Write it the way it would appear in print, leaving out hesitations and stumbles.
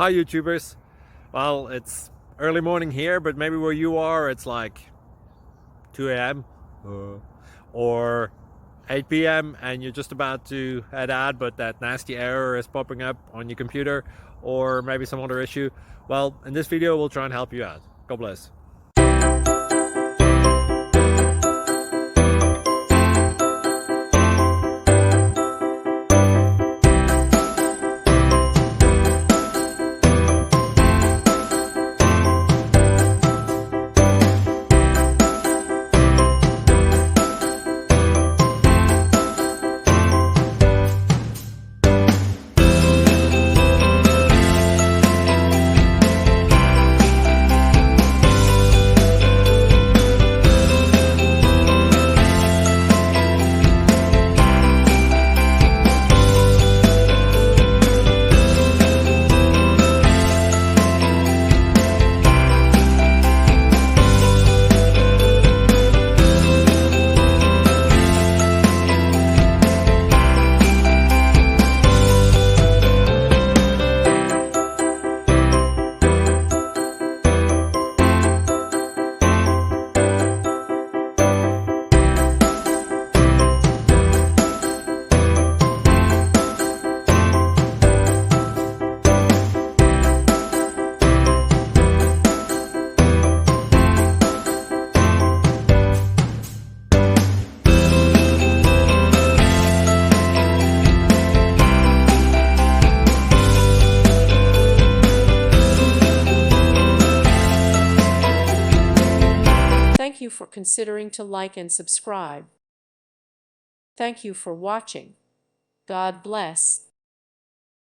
Hi YouTubers. Well, it's early morning here, but maybe where you are it's like 2 a.m. or 8 p.m. and you're just about to head out, but that nasty error is popping up on your computer, or maybe some other issue. Well, in this video we'll try and help you out. God bless. Thank you for considering to like and subscribe. Thank you for watching. God bless.